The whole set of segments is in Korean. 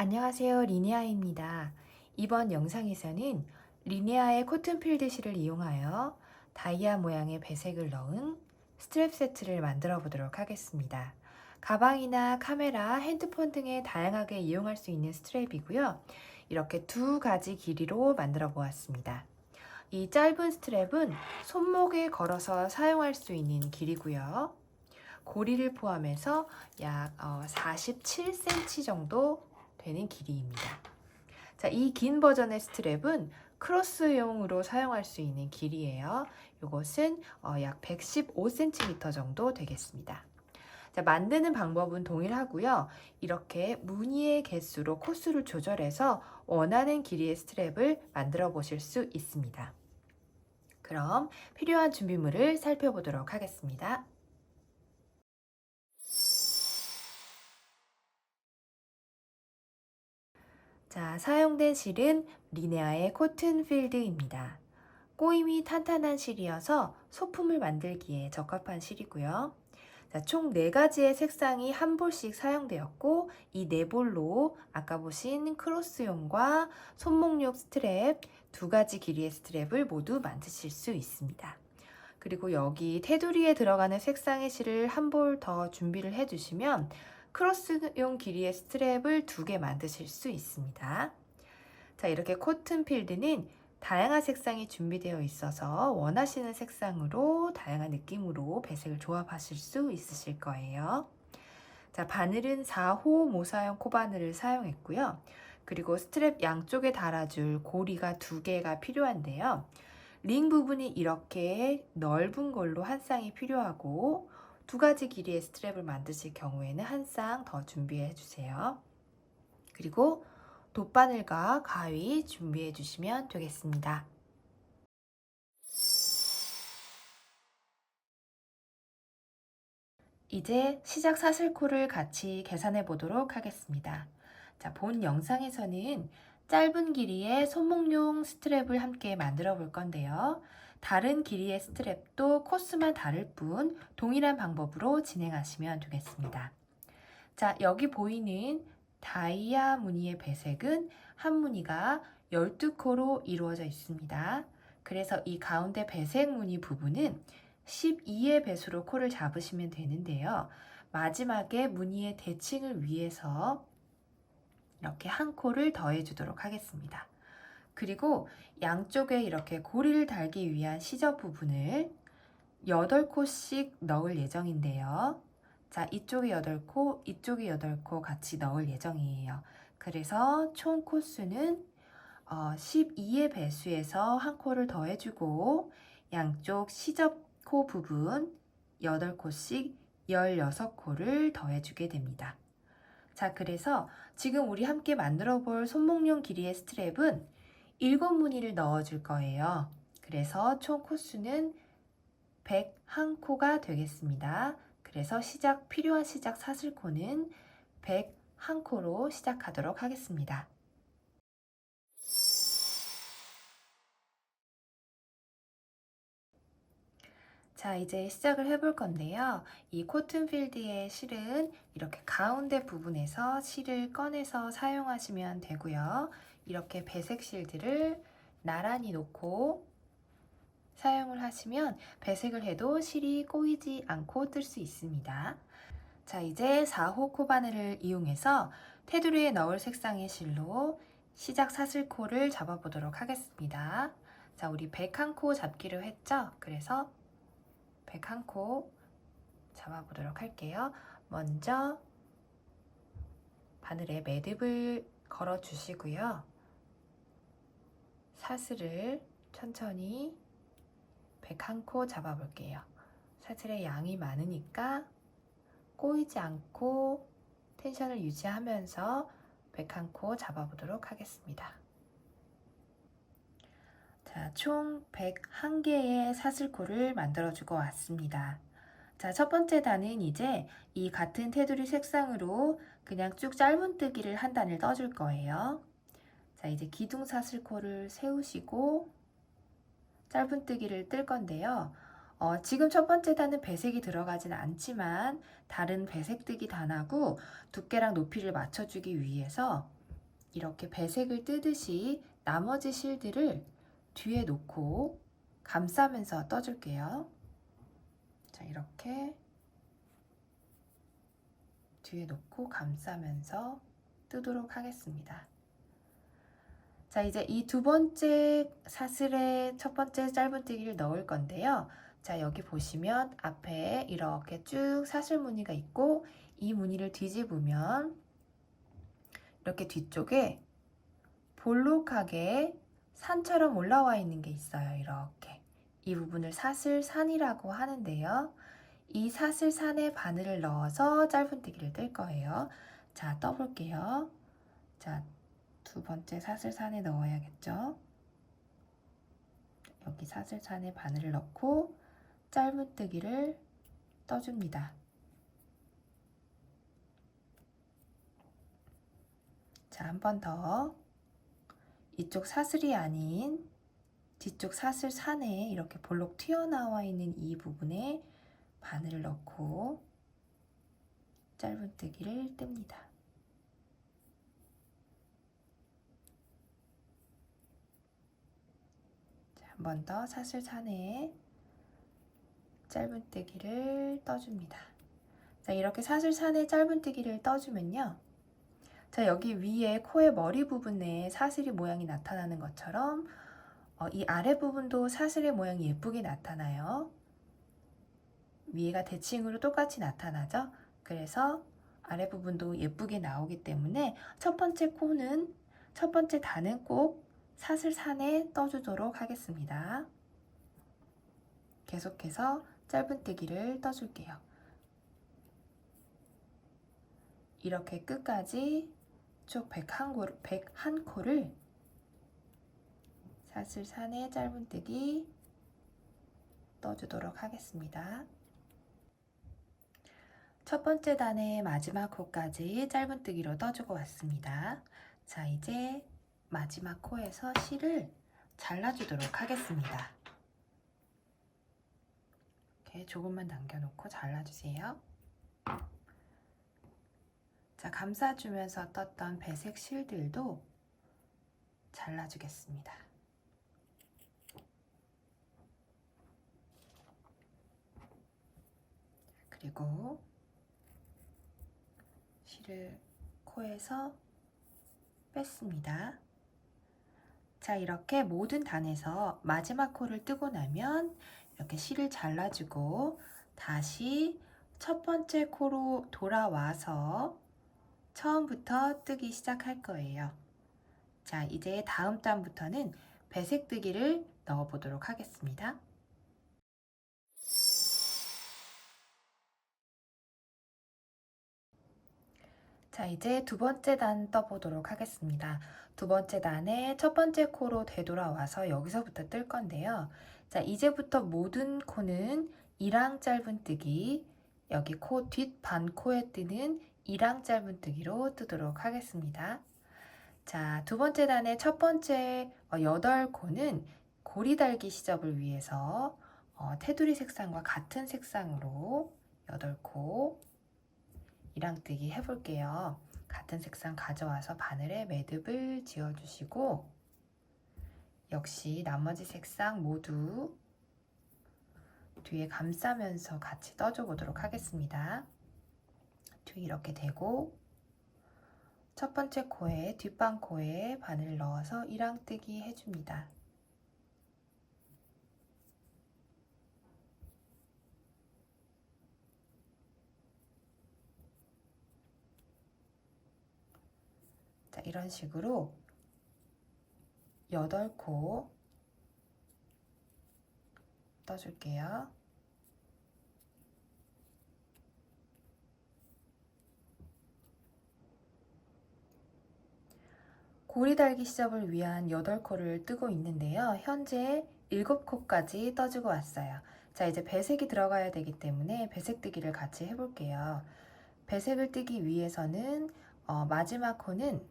안녕하세요. 리네아입니다. 이번 영상에서는 리네아의 코튼 필드 실을 이용하여 다이아 모양의 배색을 넣은 스트랩 세트를 만들어 보도록 하겠습니다. 가방이나 카메라, 핸드폰 등에 다양하게 이용할 수 있는 스트랩이고요. 이렇게 두 가지 길이로 만들어 보았습니다. 이 짧은 스트랩은 손목에 걸어서 사용할 수 있는 길이고요. 고리를 포함해서 약 47cm 정도 되는 길이입니다. 자, 이 긴 버전의 스트랩은 크로스용으로 사용할 수 있는 길이에요. 이것은 약 115cm 정도 되겠습니다. 자, 만드는 방법은 동일하고요. 이렇게 무늬의 개수로 코스를 조절해서 원하는 길이의 스트랩을 만들어 보실 수 있습니다. 그럼 필요한 준비물을 살펴보도록 하겠습니다. 자, 사용된 실은 리네아의 코튼 필드입니다. 꼬임이 탄탄한 실이어서 소품을 만들기에 적합한 실이고요. 자, 총 4가지의 색상이 한 볼씩 사용되었고 이 4볼로 아까 보신 크로스용과 손목용 스트랩 2가지 길이의 스트랩을 모두 만드실 수 있습니다. 그리고 여기 테두리에 들어가는 색상의 실을 한 볼 더 준비를 해주시면 크로스용 길이의 스트랩을 2개 만드실 수 있습니다. 자, 이렇게 코튼 필드는 다양한 색상이 준비되어 있어서 원하시는 색상으로 다양한 느낌으로 배색을 조합하실 수 있으실 거예요. 자, 바늘은 4호 모사형 코바늘을 사용했고요. 그리고 스트랩 양쪽에 달아줄 고리가 2개가 필요한데요. 링 부분이 이렇게 넓은 걸로 한 쌍이 필요하고 2가지 길이의 스트랩을 만드실 경우에는 한 쌍 더 준비해 주세요. 그리고 돗바늘과 가위 준비해 주시면 되겠습니다. 이제 시작 사슬코를 같이 계산해 보도록 하겠습니다. 자, 본 영상에서는 짧은 길이의 손목용 스트랩을 함께 만들어 볼 건데요. 다른 길이의 스트랩도 코스만 다를 뿐 동일한 방법으로 진행하시면 되겠습니다. 자, 여기 보이는 다이아 무늬의 배색은 한 무늬가 12코로 이루어져 있습니다. 그래서 이 가운데 배색 무늬 부분은 12의 배수로 코를 잡으시면 되는데요. 마지막에 무늬의 대칭을 위해서 이렇게 한 코를 더해 주도록 하겠습니다. 그리고 양쪽에 이렇게 고리를 달기 위한 시접 부분을 8코씩 넣을 예정인데요. 자, 이쪽에 8코, 이쪽에 8코 같이 넣을 예정이에요. 그래서 총 코수는 12의 배수에서 한 코를 더해주고 양쪽 시접코 부분 8코씩 16코를 더해주게 됩니다. 자, 그래서 지금 우리 함께 만들어 볼 손목용 길이의 스트랩은 7무늬를 넣어줄 거예요. 그래서 총 코수는 101코가 되겠습니다. 그래서 필요한 시작 사슬코는 101코로 시작하도록 하겠습니다. 자, 이제 시작을 해볼 건데요. 이 코튼 필드의 실은 이렇게 가운데 부분에서 실을 꺼내서 사용하시면 되고요. 이렇게 배색 실들을 나란히 놓고 사용을 하시면 배색을 해도 실이 꼬이지 않고 뜰 수 있습니다. 자, 이제 4호 코바늘을 이용해서 테두리에 넣을 색상의 실로 시작 사슬코를 잡아보도록 하겠습니다. 자, 우리 101코 잡기로 했죠? 그래서 101코 잡아보도록 할게요. 먼저 바늘에 매듭을 걸어 주시고요. 사슬을 천천히 101코 잡아볼게요. 사슬의 양이 많으니까 꼬이지 않고 텐션을 유지하면서 101코 잡아보도록 하겠습니다. 자, 총 101개의 사슬코를 만들어주고 왔습니다. 자, 첫 번째 단은 이제 이 같은 테두리 색상으로 그냥 쭉 짧은뜨기를 한 단을 떠줄 거예요. 자, 이제 기둥 사슬코를 세우시고 짧은뜨기를 뜰 건데요. 지금 첫 번째 단은 배색이 들어가진 않지만 다른 배색뜨기 단하고 두께랑 높이를 맞춰주기 위해서 이렇게 배색을 뜨듯이 나머지 실들을 뒤에 놓고 감싸면서 떠줄게요. 자, 이렇게 뒤에 놓고 감싸면서 뜨도록 하겠습니다. 자, 이제 이 두 번째 사슬에 첫 번째 짧은뜨기를 넣을 건데요. 자, 여기 보시면 앞에 이렇게 쭉 사슬 무늬가 있고 이 무늬를 뒤집으면 이렇게 뒤쪽에 볼록하게 산처럼 올라와 있는 게 있어요. 이렇게 이 부분을 사슬산이라고 하는데요. 이 사슬산에 바늘을 넣어서 짧은뜨기를 뜰 거예요. 자, 떠볼게요. 자, 두 번째 사슬산에 넣어야겠죠. 여기 사슬산에 바늘을 넣고 짧은뜨기를 떠줍니다. 자, 한 번 더. 이쪽 사슬이 아닌 뒤쪽 사슬산에 이렇게 볼록 튀어나와 있는 이 부분에 바늘을 넣고 짧은뜨기를 뜹니다. 한 번 더 사슬산에 짧은뜨기를 떠줍니다. 자, 이렇게 사슬산에 짧은뜨기를 떠주면요. 자, 여기 위에 코의 머리 부분에 사슬이 모양이 나타나는 것처럼 이 아래 부분도 사슬의 모양이 예쁘게 나타나요. 위에가 대칭으로 똑같이 나타나죠. 그래서 아래 부분도 예쁘게 나오기 때문에 첫 번째 코는 첫 번째 단은 꼭 사슬산에 떠주도록 하겠습니다. 계속해서 짧은뜨기를 떠줄게요. 이렇게 끝까지 쭉 101코를 사슬산에 짧은뜨기 떠주도록 하겠습니다. 첫 번째 단의 마지막 코까지 짧은뜨기로 떠주고 왔습니다. 자, 이제 마지막 코에서 실을 잘라주도록 하겠습니다. 이렇게 조금만 남겨놓고 잘라주세요. 자, 감싸주면서 떴던 배색 실들도 잘라주겠습니다. 그리고 실을 코에서 뺐습니다. 자, 이렇게 모든 단에서 마지막 코를 뜨고 나면 이렇게 실을 잘라주고 다시 첫 번째 코로 돌아와서 처음부터 뜨기 시작할 거예요. 자, 이제 다음 단부터는 배색뜨기를 넣어 보도록 하겠습니다. 자, 이제 두 번째 단 떠보도록 하겠습니다. 두 번째 단에 첫 번째 코로 되돌아와서 여기서부터 뜰 건데요. 자, 이제부터 모든 코는 이랑 짧은뜨기, 여기 코 뒷 반코에 뜨는 이랑 짧은뜨기로 뜨도록 하겠습니다. 자, 두 번째 단의 첫 번째 8코는 고리달기 시접을 위해서 테두리 색상과 같은 색상으로 8코 이랑뜨기 해볼게요. 같은 색상 가져와서 바늘에 매듭을 지어주시고 역시 나머지 색상 모두 뒤에 감싸면서 같이 떠줘 보도록 하겠습니다. 뒤 이렇게 대고 첫 번째 코에 뒷방코에 바늘을 넣어서 이랑뜨기 해줍니다. 자, 이런 식으로 8코 떠줄게요. 고리달기 시접을 위한 8코를 뜨고 있는데요. 현재 7코까지 떠주고 왔어요. 자, 이제 배색이 들어가야 되기 때문에 배색뜨기를 같이 해볼게요. 배색을 뜨기 위해서는 마지막 코는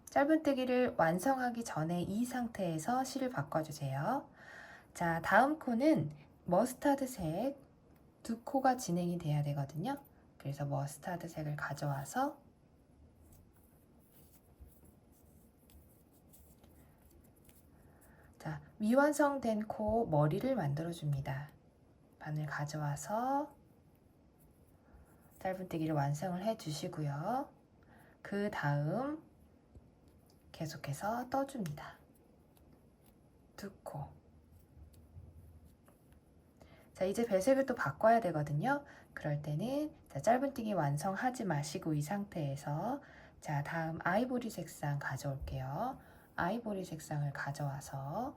짧은뜨기를 완성하기 전에 이 상태에서 실을 바꿔주세요. 자, 다음 코는 머스타드색 2코가 진행이 돼야 되거든요. 그래서 머스타드색을 가져와서 자, 미완성된 코 머리를 만들어 줍니다. 바늘 가져와서 짧은뜨기를 완성을 해 주시고요. 그 다음 계속해서 떠줍니다. 두 코. 자, 이제 배색을 또 바꿔야 되거든요. 그럴 때는 자, 짧은뜨기 완성하지 마시고 이 상태에서 자, 다음 아이보리 색상 가져올게요. 아이보리 색상을 가져와서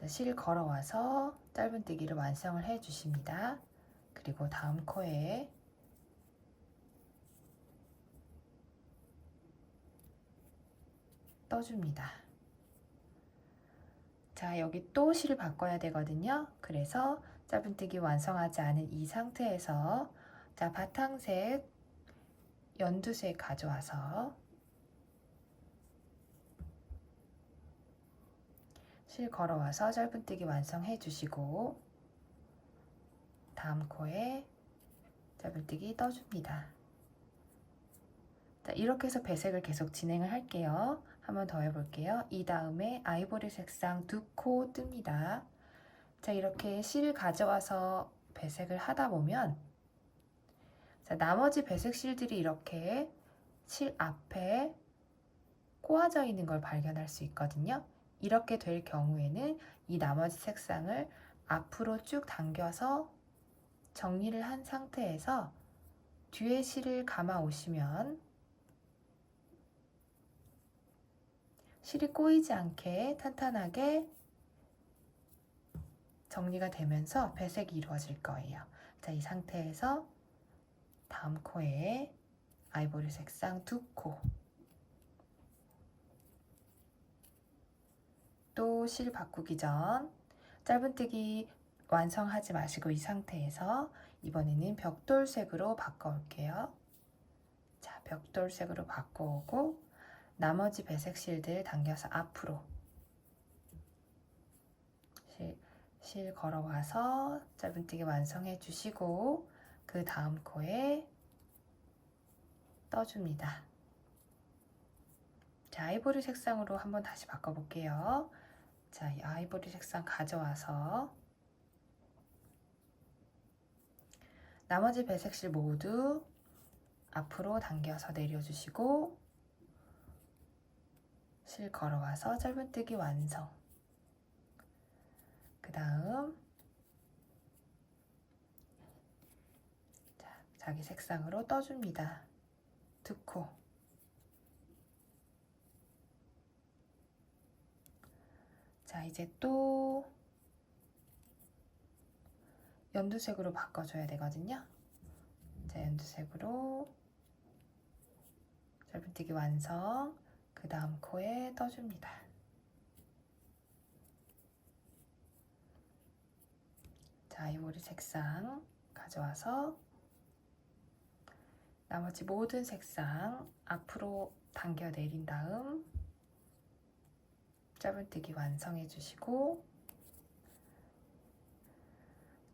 실 걸어와서 짧은뜨기를 완성을 해 주십니다. 그리고 다음 코에 떠줍니다. 자, 여기 또 실을 바꿔야 되거든요. 그래서 짧은뜨기 완성하지 않은 이 상태에서 자, 바탕색 연두색 가져와서 실 걸어와서 짧은뜨기 완성해 주시고 다음 코에 짧은뜨기 떠줍니다. 자, 이렇게 해서 배색을 계속 진행을 할게요. 한 번 더 해볼게요. 이 다음에 아이보리 색상 두 코 뜹니다. 자, 이렇게 실을 가져와서 배색을 하다 보면 자, 나머지 배색 실들이 이렇게 실 앞에 꼬아져 있는 걸 발견할 수 있거든요. 이렇게 될 경우에는 이 나머지 색상을 앞으로 쭉 당겨서 정리를 한 상태에서 뒤에 실을 감아 오시면 실이 꼬이지 않게 탄탄하게 정리가 되면서 배색이 이루어질 거예요. 자, 이 상태에서 다음 코에 아이보리 색상 두 코, 또 실 바꾸기 전 짧은뜨기 완성하지 마시고 이 상태에서 이번에는 벽돌색으로 바꿔올게요. 자, 벽돌색으로 바꿔오고 나머지 배색 실들 당겨서 앞으로 실 걸어와서 짧은뜨기 완성해 주시고 그 다음 코에 떠줍니다. 자, 아이보리 색상으로 한번 다시 바꿔볼게요. 자, 이 아이보리 색상 가져와서 나머지 배색실 모두 앞으로 당겨서 내려주시고 실 걸어와서 짧은뜨기 완성. 그 다음 자기 색상으로 떠줍니다. 두 코. 자, 이제 또 연두색으로 바꿔줘야 되거든요. 자, 연두색으로 짧은뜨기 완성. 그 다음 코에 떠줍니다. 자, 아이보리 색상 가져와서 나머지 모든 색상 앞으로 당겨 내린 다음 짧은뜨기 완성해 주시고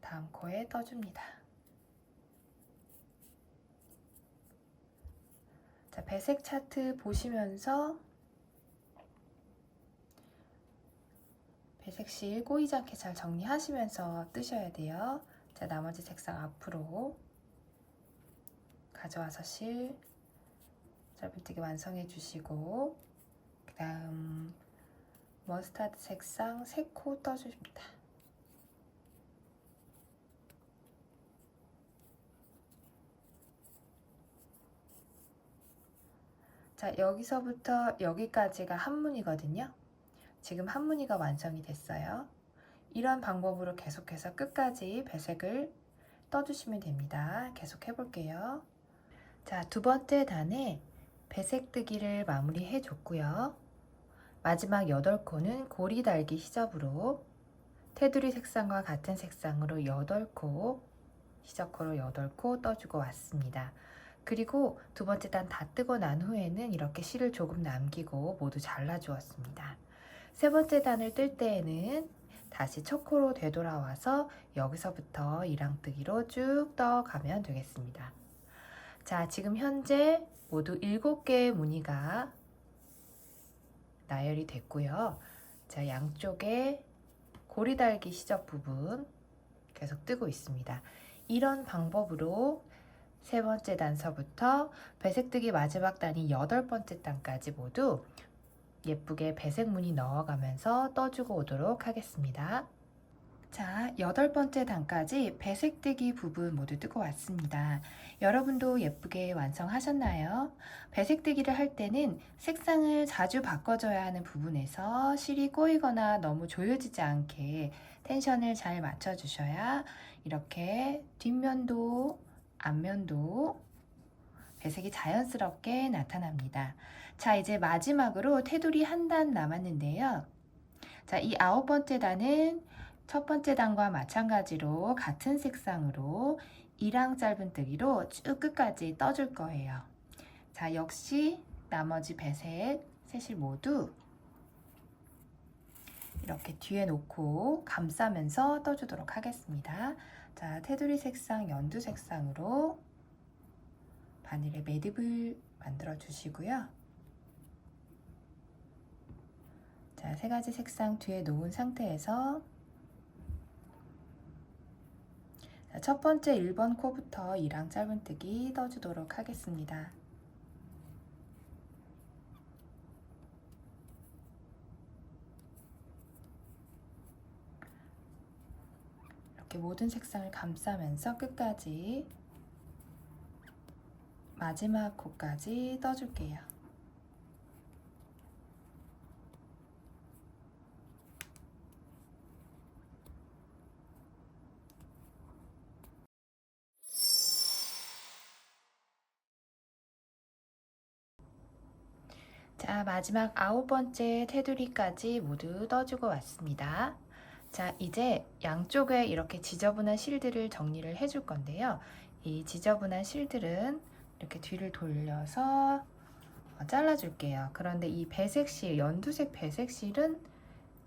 다음 코에 떠줍니다. 자, 배색 차트 보시면서 배색실 꼬이지 않게 잘 정리하시면서 뜨셔야 돼요. 자, 나머지 색상 앞으로 가져와서 실 짧은뜨기 완성해 주시고 그 다음 머스타드 색상 3코 떠줍니다. 자, 여기서부터 여기까지가 한무늬거든요. 지금 한무늬가 완성이 됐어요. 이런 방법으로 계속해서 끝까지 배색을 떠주시면 됩니다. 계속 해볼게요. 자, 두 번째 단에 배색 뜨기를 마무리해 줬고요. 마지막 8코는 고리 달기 시접으로 테두리 색상과 같은 색상으로 8코, 시접코로 8코 떠주고 왔습니다. 그리고 두 번째 단 다 뜨고 난 후에는 이렇게 실을 조금 남기고 모두 잘라 주었습니다. 세 번째 단을 뜰 때에는 다시 첫 코로 되돌아와서 여기서부터 이랑뜨기로 쭉 떠가면 되겠습니다. 자, 지금 현재 모두 7개의 무늬가 나열이 됐고요. 자, 양쪽에 고리달기 시접 부분 계속 뜨고 있습니다. 이런 방법으로 세 번째 단서부터 배색뜨기 마지막 단이 8번째 단까지 모두 예쁘게 배색 무늬 넣어가면서 떠주고 오도록 하겠습니다. 자, 8번째 단까지 배색뜨기 부분 모두 뜨고 왔습니다. 여러분도 예쁘게 완성하셨나요? 배색뜨기를 할 때는 색상을 자주 바꿔줘야 하는 부분에서 실이 꼬이거나 너무 조여지지 않게 텐션을 잘 맞춰주셔야 이렇게 뒷면도 앞면도 배색이 자연스럽게 나타납니다. 자, 이제 마지막으로 테두리 한 단 남았는데요. 자, 이 9번째 단은 첫 번째 단과 마찬가지로 같은 색상으로 이랑 짧은뜨기로 쭉 끝까지 떠줄 거예요. 자, 역시 나머지 배색 셋을 모두 이렇게 뒤에 놓고 감싸면서 떠주도록 하겠습니다. 자, 테두리 색상 연두 색상으로 바늘에 매듭을 만들어 주시고요. 자, 세 가지 색상 뒤에 놓은 상태에서 첫 번째 1번 코부터 이랑 짧은뜨기 떠주도록 하겠습니다. 이렇게 모든 색상을 감싸면서 끝까지 마지막 코까지 떠줄게요. 자, 마지막 9번째 테두리까지 모두 떠주고 왔습니다. 자, 이제 양쪽에 이렇게 지저분한 실들을 정리를 해줄 건데요. 이 지저분한 실들은 이렇게 뒤를 돌려서 잘라줄게요. 그런데 이 배색실, 연두색 배색실은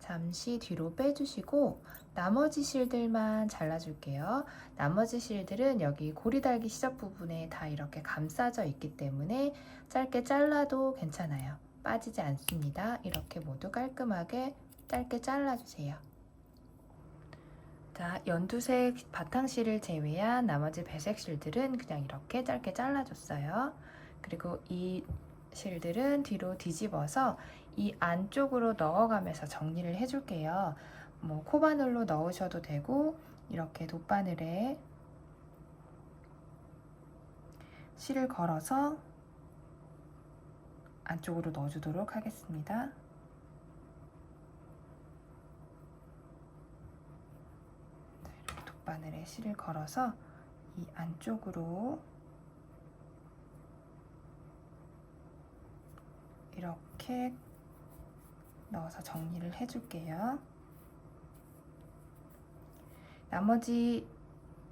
잠시 뒤로 빼주시고 나머지 실들만 잘라줄게요. 나머지 실들은 여기 고리달기 시접 부분에 다 이렇게 감싸져 있기 때문에 짧게 잘라도 괜찮아요. 빠지지 않습니다. 이렇게 모두 깔끔하게 짧게 잘라주세요. 자, 연두색 바탕실을 제외한 나머지 배색 실들은 그냥 이렇게 짧게 잘라줬어요. 그리고 이 실들은 뒤로 뒤집어서 이 안쪽으로 넣어가면서 정리를 해줄게요. 뭐 코바늘로 넣으셔도 되고 이렇게 돗바늘에 실을 걸어서 안쪽으로 넣어주도록 하겠습니다. 이렇게 돗바늘에 실을 걸어서 이 안쪽으로 이렇게 넣어서 정리를 해줄게요. 나머지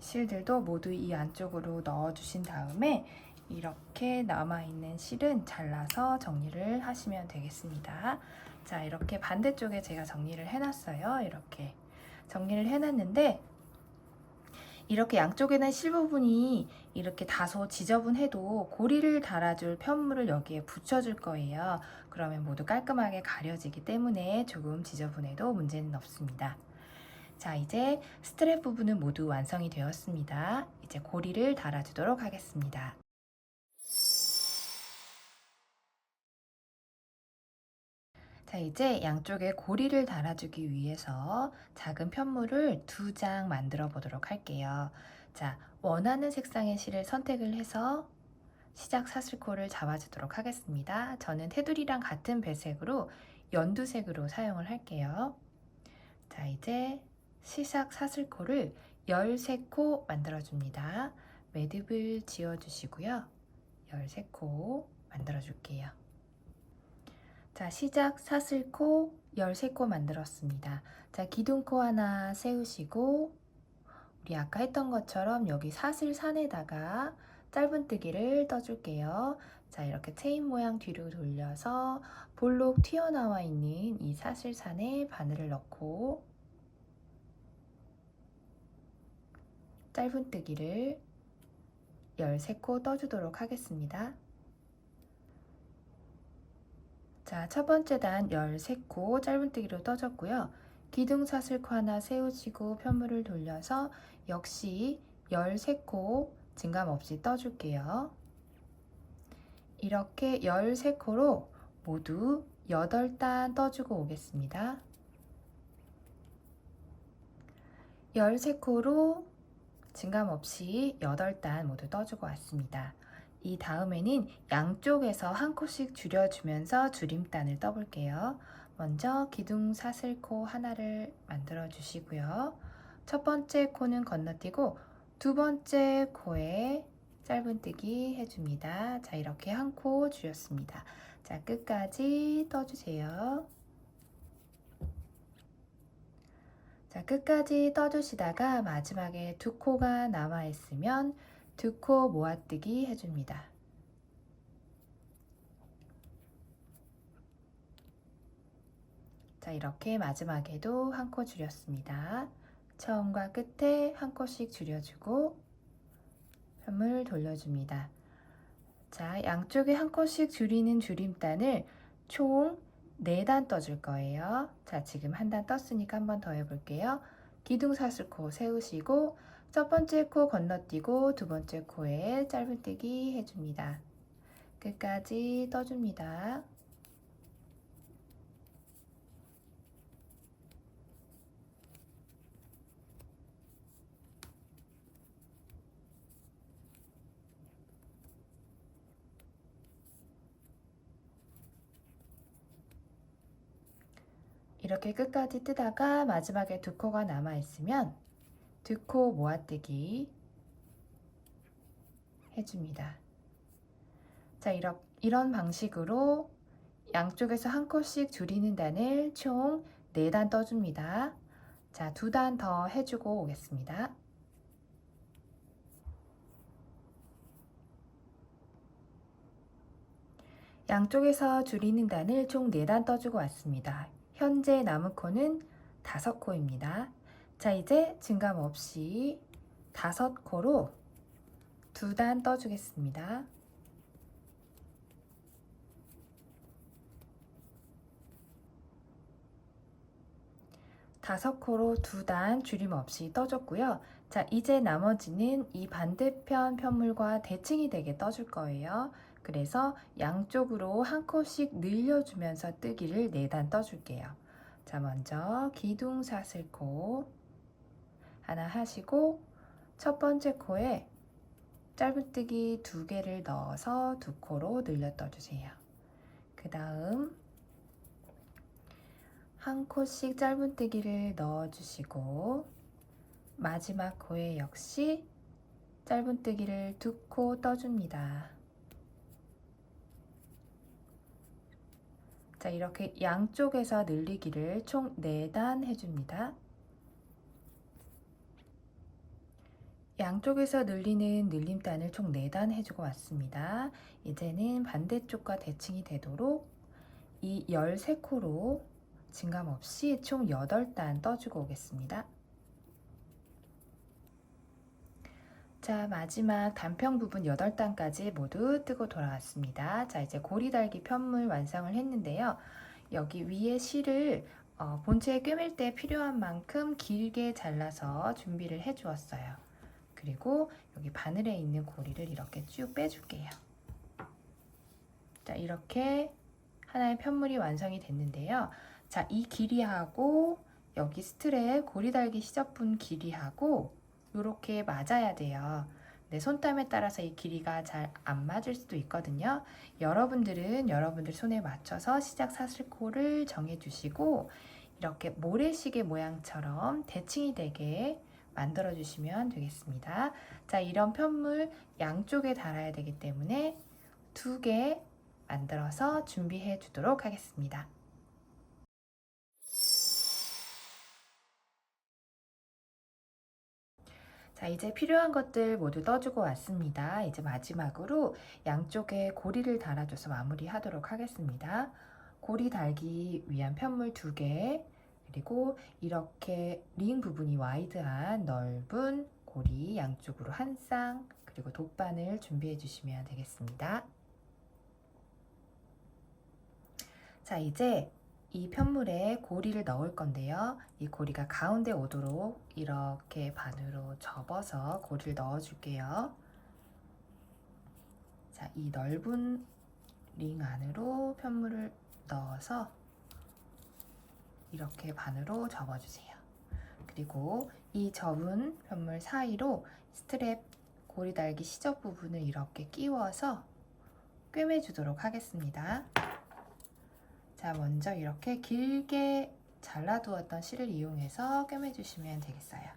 실들도 모두 이 안쪽으로 넣어주신 다음에 이렇게 남아있는 실은 잘라서 정리를 하시면 되겠습니다. 자, 이렇게 반대쪽에 제가 정리를 해놨어요. 이렇게 정리를 해놨는데 이렇게 양쪽에는 실 부분이 이렇게 다소 지저분해도 고리를 달아줄 편물을 여기에 붙여줄 거예요. 그러면 모두 깔끔하게 가려지기 때문에 조금 지저분해도 문제는 없습니다. 자, 이제 스트랩 부분은 모두 완성이 되었습니다. 이제 고리를 달아주도록 하겠습니다. 자, 이제 양쪽에 고리를 달아주기 위해서 작은 편물을 2장 만들어 보도록 할게요. 자, 원하는 색상의 실을 선택을 해서 시작 사슬코를 잡아주도록 하겠습니다. 저는 테두리랑 같은 배색으로 연두색으로 사용을 할게요. 자, 이제 시작 사슬코를 13코 만들어줍니다. 매듭을 지어주시고요. 13코 만들어줄게요. 자, 시작 사슬코 13코 만들었습니다. 자, 기둥코 하나 세우시고 우리 아까 했던 것처럼 여기 사슬산에다가 짧은뜨기를 떠줄게요. 자, 이렇게 체인 모양 뒤로 돌려서 볼록 튀어나와 있는 이 사슬산에 바늘을 넣고 짧은뜨기를 13코 떠주도록 하겠습니다. 자, 첫 번째 단 13코 짧은뜨기로 떠줬고요. 기둥사슬코 하나 세우시고 편물을 돌려서 역시 13코 증감 없이 떠줄게요. 이렇게 13코로 모두 8단 떠주고 오겠습니다. 13코로 증감 없이 8단 모두 떠주고 왔습니다. 이 다음에는 양쪽에서 한 코씩 줄여주면서 줄임단을 떠볼게요. 먼저 기둥사슬코 하나를 만들어 주시고요. 첫 번째 코는 건너뛰고 두 번째 코에 짧은뜨기 해줍니다. 자, 이렇게 한 코 줄였습니다. 자, 끝까지 떠주세요. 자, 끝까지 떠주시다가 마지막에 두 코가 남아 있으면 두 코 모아뜨기 해줍니다. 자, 이렇게 마지막에도 한 코 줄였습니다. 처음과 끝에 한 코씩 줄여주고 편물 돌려줍니다. 자, 양쪽에 한 코씩 줄이는 줄임단을 총 4단 떠줄 거예요. 자, 지금 한 단 떴으니까 한 번 더 해볼게요. 기둥사슬코 세우시고 첫 번째 코 건너뛰고 두 번째 코에 짧은뜨기 해줍니다. 끝까지 떠줍니다. 이렇게 끝까지 뜨다가 마지막에 두 코가 남아 있으면 두 코 모아뜨기 해줍니다. 자, 이런 방식으로 양쪽에서 한 코씩 줄이는 단을 총 4단 떠줍니다. 자, 2단 더 해주고 오겠습니다. 양쪽에서 줄이는 단을 총 4단 떠주고 왔습니다. 현재 남은 코는 5코입니다. 자, 이제 증감 없이 5코로 2단 떠주겠습니다. 5코로 2단 줄임 없이 떠줬고요. 자, 이제 나머지는 이 반대편 편물과 대칭이 되게 떠줄 거예요. 그래서 양쪽으로 한 코씩 늘려주면서 뜨기를 4단 떠줄게요. 자, 먼저 기둥사슬코 하나 하시고 첫 번째 코에 짧은뜨기 2개를 넣어서 2코로 늘려 떠주세요. 그 다음 한 코씩 짧은뜨기를 넣어주시고 마지막 코에 역시 짧은뜨기를 2코 떠줍니다. 자, 이렇게 양쪽에서 늘리기를 총 4단 해줍니다. 양쪽에서 늘리는 늘림단을 총 4단 해주고 왔습니다. 이제는 반대쪽과 대칭이 되도록 이 13코로 증감 없이 총 8단 떠주고 오겠습니다. 자, 마지막 단평 부분 8단까지 모두 뜨고 돌아왔습니다. 자, 이제 고리달기 편물 완성을 했는데요. 여기 위에 실을 본체에 꿰맬 때 필요한 만큼 길게 잘라서 준비를 해 주었어요. 그리고 여기 바늘에 있는 고리를 이렇게 쭉 빼줄게요. 자, 이렇게 하나의 편물이 완성이 됐는데요. 자, 이 길이하고 여기 스트랩 고리달기 시접분 길이하고 이렇게 맞아야 돼요. 내 손땀에 따라서 이 길이가 잘 안 맞을 수도 있거든요. 여러분들은 여러분들 손에 맞춰서 시작 사슬코를 정해주시고 이렇게 모래시계 모양처럼 대칭이 되게 만들어 주시면 되겠습니다. 자, 이런 편물 양쪽에 달아야 되기 때문에 2개 만들어서 준비해 주도록 하겠습니다. 자, 이제 필요한 것들 모두 떠주고 왔습니다. 이제 마지막으로 양쪽에 고리를 달아줘서 마무리하도록 하겠습니다. 고리 달기 위한 편물 2개, 그리고 이렇게 링 부분이 와이드한 넓은 고리 양쪽으로 한 쌍, 그리고 돗바늘 준비해 주시면 되겠습니다. 자, 이제 이 편물에 고리를 넣을 건데요. 이 고리가 가운데 오도록 이렇게 반으로 접어서 고리를 넣어 줄게요. 자, 이 넓은 링 안으로 편물을 넣어서 이렇게 반으로 접어주세요. 그리고 이 접은 편물 사이로 스트랩 고리 달기 시접 부분을 이렇게 끼워서 꿰매주도록 하겠습니다. 자, 먼저 이렇게 길게 잘라두었던 실을 이용해서 꿰매주시면 되겠어요.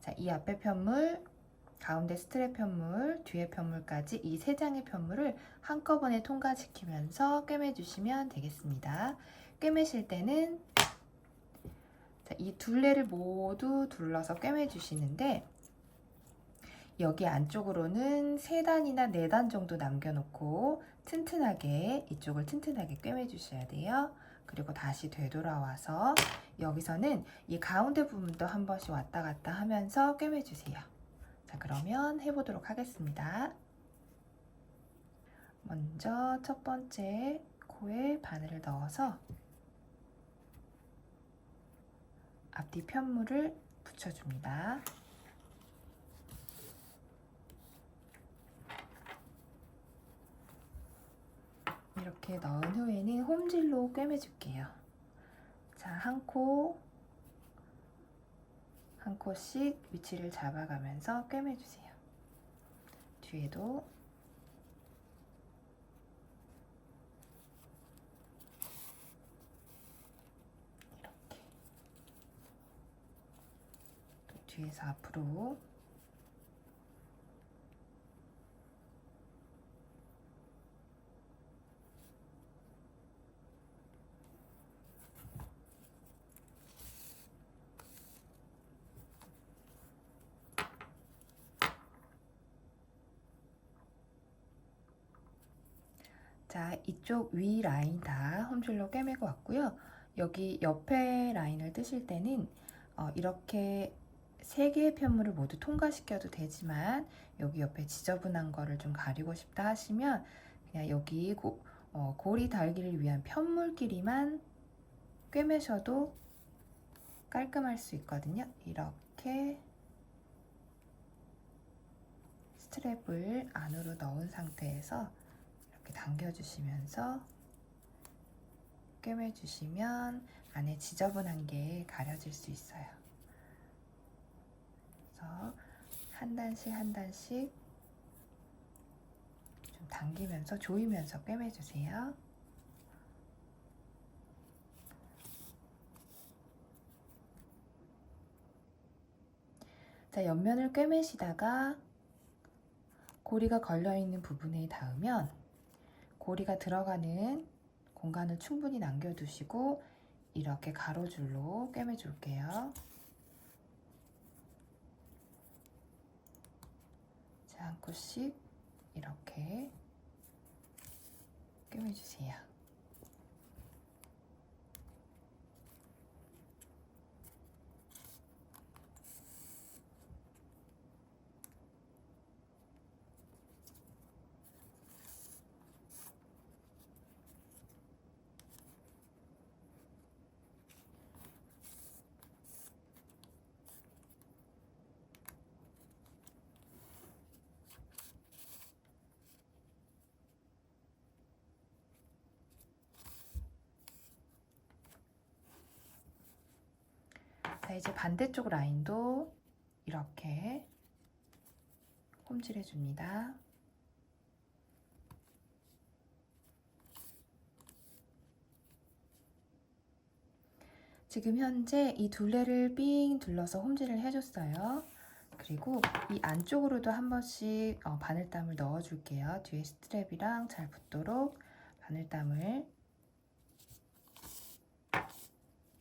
자, 이 앞에 편물, 가운데 스트랩 편물, 뒤에 편물까지 이 세 장의 편물을 한꺼번에 통과시키면서 꿰매주시면 되겠습니다. 꿰매실 때는 이 둘레를 모두 둘러서 꿰매주시는데 여기 안쪽으로는 3단이나 4단 정도 남겨놓고 튼튼하게 이쪽을 튼튼하게 꿰매주셔야 돼요. 그리고 다시 되돌아와서 여기서는 이 가운데 부분도 한 번씩 왔다 갔다 하면서 꿰매주세요. 자, 그러면 해보도록 하겠습니다. 먼저 첫 번째 코에 바늘을 넣어서 앞뒤 편물을 붙여줍니다. 이렇게 넣은 후에는 홈질로 꿰매줄게요. 자, 한 코씩 위치를 잡아가면서 꿰매주세요. 뒤에도 이렇게 또 뒤에서 앞으로 자, 이쪽 위 라인 다 홈줄로 꿰매고 왔고요. 여기 옆에 라인을 뜨실 때는 이렇게 3개의 편물을 모두 통과시켜도 되지만 여기 옆에 지저분한 거를 좀 가리고 싶다 하시면 그냥 여기 고리 달기를 위한 편물끼리만 꿰매셔도 깔끔할 수 있거든요. 이렇게 스트랩을 안으로 넣은 상태에서 이렇게 당겨주시면서 꿰매주시면 안에 지저분한 게 가려질 수 있어요. 그래서 한 단씩 한 단씩 좀 당기면서 조이면서 꿰매주세요. 자, 옆면을 꿰매시다가 고리가 걸려있는 부분에 닿으면 고리가 들어가는 공간을 충분히 남겨두시고 이렇게 가로줄로 꿰매줄게요. 자, 한 코씩 이렇게 꿰매주세요. 자, 이제 반대쪽 라인도 이렇게 홈질해 줍니다. 지금 현재 이 둘레를 삥 둘러서 홈질을 해줬어요. 그리고 이 안쪽으로도 한 번씩 바늘땀을 넣어줄게요. 뒤에 스트랩이랑 잘 붙도록 바늘땀을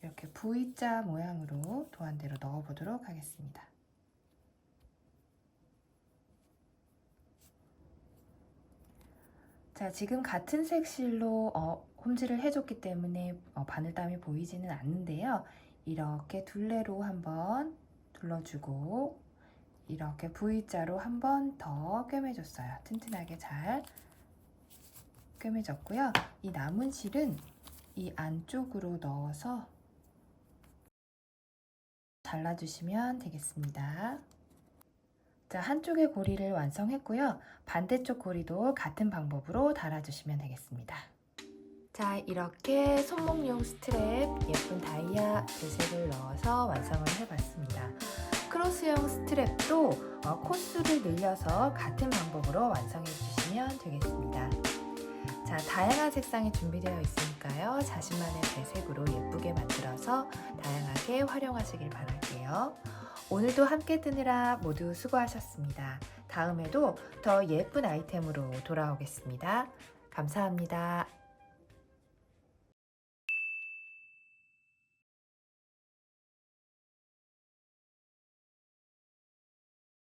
이렇게 V자 모양으로 도안대로 넣어보도록 하겠습니다. 자, 지금 같은 색 실로 홈질을 해줬기 때문에 바늘땀이 보이지는 않는데요. 이렇게 둘레로 한번 둘러주고 이렇게 V자로 한 번 더 꿰매줬어요. 튼튼하게 잘 꿰매졌고요. 이 남은 실은 이 안쪽으로 넣어서 잘라주시면 되겠습니다. 자, 한쪽의 고리를 완성했고요. 반대쪽 고리도 같은 방법으로 달아주시면 되겠습니다. 자, 이렇게 손목용 스트랩 예쁜 다이아 배색을 넣어서 완성을 해봤습니다. 크로스형 스트랩도 코스를 늘려서 같은 방법으로 완성해 주시면 되겠습니다. 자, 다양한 색상이 준비되어 있으니까요. 자신만의 배색으로 예쁘게 만들어서 다양하게 활용하시길 바랄게요. 오늘도 함께 뜨느라 모두 수고하셨습니다. 다음에도 더 예쁜 아이템으로 돌아오겠습니다. 감사합니다.